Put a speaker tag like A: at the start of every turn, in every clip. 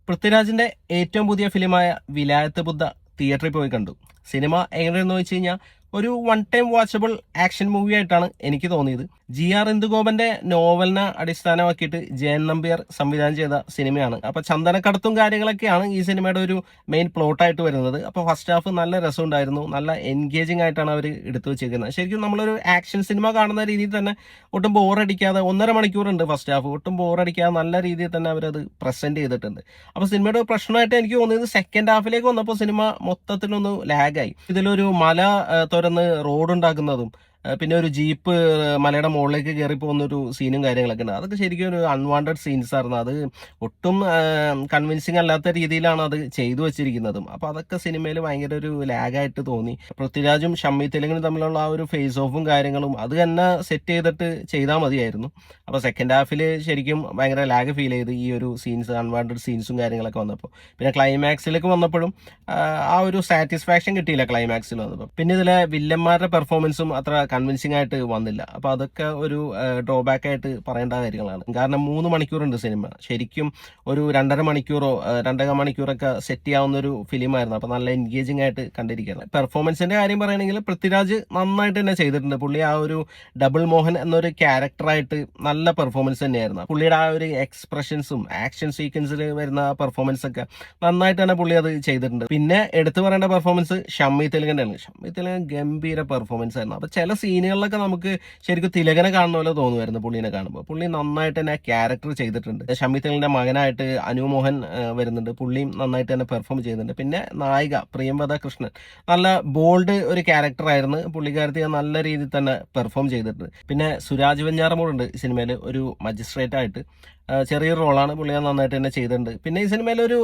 A: പൃഥ്വിരാജിന്റെ ഏറ്റവും പുതിയ ഫിലിമായ വിലായത്ത് ബുദ്ധ തിയേറ്ററിൽ പോയി കണ്ടു. സിനിമ എങ്ങനെയെന്ന് വെച്ച് കഴിഞ്ഞാൽ ഒരു one time watchable action movie ആയിട്ടാണ് എനിക്ക് തോന്നിയത്. GR ഇന്ദുഗോപന്റെ നോവലിനെ അടിസ്ഥാനമാക്കിയിട്ട് ജയൻ നമ്പ്യാർ സംവിധാനം ചെയ്ത സിനിമയാണ്. അപ്പൊ ചന്ദനക്കടത്തും കാര്യങ്ങളൊക്കെയാണ് ഈ സിനിമയുടെ ഒരു മെയിൻ പ്ലോട്ടായിട്ട് വരുന്നത്. അപ്പൊ ഫസ്റ്റ് ഹാഫ് നല്ല രസമുണ്ടായിരുന്നു, നല്ല എൻഗേജിങ് ആയിട്ടാണ് അവർ എടുത്തു വെച്ചിരിക്കുന്നത്. ശരിക്കും നമ്മളൊരു ആക്ഷൻ സിനിമ കാണുന്ന രീതിയിൽ തന്നെ ഒട്ടും ബോറടിക്കാതെ 1.5 മണിക്കൂറുണ്ട് ഫസ്റ്റ് ഹാഫ്, ഒട്ടും ബോറടിക്കാതെ നല്ല രീതിയിൽ തന്നെ അവരത് പ്രസന്റ് ചെയ്തിട്ടുണ്ട്. അപ്പൊ സിനിമയുടെ പ്രശ്നമായിട്ട് എനിക്ക് തോന്നിയത് സെക്കൻഡ് ഹാഫിലേക്ക് വന്നപ്പോൾ സിനിമ മൊത്തത്തിലൊന്ന് ലാഗായി. ഇതിലൊരു മല തുരന്ന് റോഡ് ഉണ്ടാക്കുന്നതും പിന്നെ ഒരു ജീപ്പ് മലയുടെ മുകളിലേക്ക് കയറി പോകുന്നൊരു സീനും കാര്യങ്ങളൊക്കെ ഉണ്ട്. അതൊക്കെ ശരിക്കും ഒരു അൺവാണ്ടഡ് സീൻസ് ആയിരുന്നു. അത് ഒട്ടും കൺവിൻസിങ് അല്ലാത്ത രീതിയിലാണ് അത് ചെയ്തു വെച്ചിരിക്കുന്നതും. അപ്പോൾ അതൊക്കെ സിനിമയിൽ ഭയങ്കര ഒരു ലാഗായിട്ട് തോന്നി. പൃഥ്വിരാജും ഷമ്മി തെലുങ്കും തമ്മിലുള്ള ആ ഒരു ഫേസ് ഓഫും കാര്യങ്ങളും അത് തന്നെ സെറ്റ് ചെയ്തിട്ട് ചെയ്താൽ മതിയായിരുന്നു. അപ്പോൾ സെക്കൻഡ് ഹാഫിൽ ശരിക്കും ഭയങ്കര ലാഗ് ഫീൽ ചെയ്ത് ഈ ഒരു സീൻസ്, അൺവാണ്ടഡ് സീൻസും കാര്യങ്ങളൊക്കെ വന്നപ്പോൾ. പിന്നെ ക്ലൈമാക്സിലേക്ക് വന്നപ്പോഴും ആ ഒരു സാറ്റിസ്ഫാക്ഷൻ കിട്ടിയില്ല ക്ലൈമാക്സിൽ വന്നപ്പോൾ. പിന്നെ ഇതിലെ വില്ലന്മാരുടെ പെർഫോമൻസും അത്ര കൺവിൻസിംഗ് ആയിട്ട് വന്നില്ല. അപ്പോൾ അതൊക്കെ ഒരു ഡ്രോബാക്ക് ആയിട്ട് പറയേണ്ട കാര്യങ്ങളാണ്. കാരണം 3 മണിക്കൂറുണ്ട് സിനിമ. ശരിക്കും ഒരു 2.5 മണിക്കൂറോ 2.5 മണിക്കൂറൊക്കെ സെറ്റ് ചെയ്യാവുന്ന ഒരു ഫിലിമായിരുന്നു. അപ്പോൾ നല്ല എൻഗേജിംഗ് ആയിട്ട് കണ്ടിരിക്കുകയാണ്. പെർഫോമൻസിന്റെ കാര്യം പറയുകയാണെങ്കിൽ പൃഥ്വിരാജ് നന്നായിട്ട് തന്നെ ചെയ്തിട്ടുണ്ട്. പുള്ളി ആ ഒരു ഡബിൾ മോഹൻ എന്നൊരു ക്യാരക്ടറായിട്ട് നല്ല പെർഫോമൻസ് തന്നെയായിരുന്നു. പുള്ളിയുടെ ആ ഒരു എക്സ്പ്രഷൻസും ആക്ഷൻ സീക്വൻസിൽ വരുന്ന പെർഫോമൻസ് ഒക്കെ നന്നായിട്ട് തന്നെ പുള്ളി അത് ചെയ്തിട്ടുണ്ട്. പിന്നെ എടുത്തു പറയേണ്ട പെർഫോമൻസ് ഷമ്മി തെലുങ്കൻ്റെയാണ്. ഷമ്മി തെലുങ്കൻ ഗംഭീര പെർഫോമൻസ് ആയിരുന്നു. അപ്പോൾ ചില സീനുകളിലൊക്കെ നമുക്ക് ശരിക്കും തിലകനെ കാണുന്ന പോലെ തോന്നുമായിരുന്നു പുള്ളിനെ കാണുമ്പോൾ. പുള്ളി നന്നായിട്ട് തന്നെ ക്യാരക്ടർ ചെയ്തിട്ടുണ്ട്. ഷമ്മി തെലുങ്കിന്റെ മകനായിട്ട് അനു മോഹൻ വരുന്നുണ്ട്. പുള്ളിയും നന്നായിട്ട് തന്നെ പെർഫോം ചെയ്യുന്നുണ്ട്. പിന്നെ നായിക പ്രിയംവദ കൃഷ്ണൻ നല്ല ബോൾഡ് ഒരു ക്യാരക്ടറായിരുന്നു. പുള്ളിക്കാരത്തി നല്ല രീതിയിൽ തന്നെ പെർഫോം ചെയ്തിട്ടുണ്ട്. പിന്നെ സുരാജ് വെഞ്ഞാറമൂടുണ്ട് സിനിമയിൽ ഒരു മജിസ്ട്രേറ്റ് ആയിട്ട്. ചെറിയൊരു റോളാണ്, പുള്ളി നന്നായിട്ട് തന്നെ ചെയ്തിട്ടുണ്ട്. പിന്നെ ഈ സിനിമയിൽ ഒരു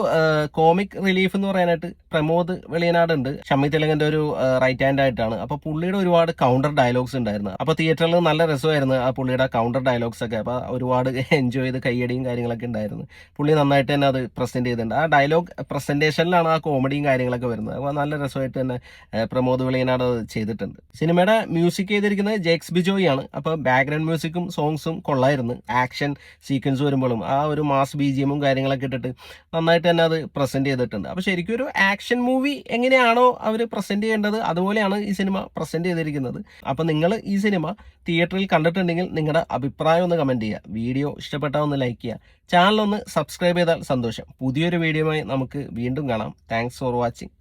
A: കോമിക് റിലീഫ് എന്ന് പറയാനായിട്ട് പ്രമോദ് വെളിയനാട് ഉണ്ട്. ഷമ്മി തെലുങ്കന്റെ ഒരു റൈറ്റ് ഹാൻഡ് ആയിട്ടാണ്. അപ്പൊ പുള്ളിയുടെ ഒരുപാട് കൗണ്ടർ ഡയലോഗ്സ് ഉണ്ടായിരുന്നു. അപ്പൊ തിയേറ്ററിൽ നല്ല രസമായിരുന്നു ആ പുള്ളിയുടെ കൗണ്ടർ ഡയലോഗ്സ് ഒക്കെ. അപ്പൊ ഒരുപാട് എൻജോയ് ചെയ്ത് കയ്യടിയും കാര്യങ്ങളൊക്കെ ഉണ്ടായിരുന്നു. പുള്ളി നന്നായിട്ട് തന്നെ അത് പ്രസന്റ് ചെയ്തിട്ടുണ്ട്. ആ ഡയലോഗ് പ്രസന്റേഷനിലാണ് ആ കോമഡിയും കാര്യങ്ങളൊക്കെ വരുന്നത്. അപ്പോൾ നല്ല രസമായിട്ട് തന്നെ പ്രമോദ് വെളിയനാട് അത് ചെയ്തിട്ടുണ്ട്. സിനിമയുടെ മ്യൂസിക് ചെയ്തിരിക്കുന്നത് ജെക്സ് ബിജോയ് ആണ്. അപ്പൊ ബാക്ക്ഗ്രൗണ്ട് മ്യൂസിക്കും സോങ്സും കൊള്ളായിരുന്നു. ആക്ഷൻ സീക്വൻസ് വരുമ്പോഴും ആ ഒരു മാസ് BGM കാര്യങ്ങളൊക്കെ ഇട്ടിട്ട് നന്നായിട്ട് തന്നെ അത് പ്രസന്റ് ചെയ്തിട്ടുണ്ട്. അപ്പോൾ ശരിക്കും ഒരു ആക്ഷൻ മൂവി എങ്ങനെയാണോ അവർ പ്രസന്റ് ചെയ്യേണ്ടത് അതുപോലെയാണ് ഈ സിനിമ പ്രസന്റ് ചെയ്തിരിക്കുന്നത്. അപ്പോൾ നിങ്ങൾ ഈ സിനിമ തിയേറ്ററിൽ കണ്ടിട്ടുണ്ടെങ്കിൽ നിങ്ങളുടെ അഭിപ്രായം ഒന്ന് കമന്റ് ചെയ്യുക. വീഡിയോ ഇഷ്ടപ്പെട്ടാൽ ഒന്ന് ലൈക്ക് ചെയ്യുക. ചാനൽ ഒന്ന് സബ്സ്ക്രൈബ് ചെയ്താൽ സന്തോഷം. പുതിയൊരു വീഡിയോയുമായി നമുക്ക് വീണ്ടും കാണാം. Thanks for watching.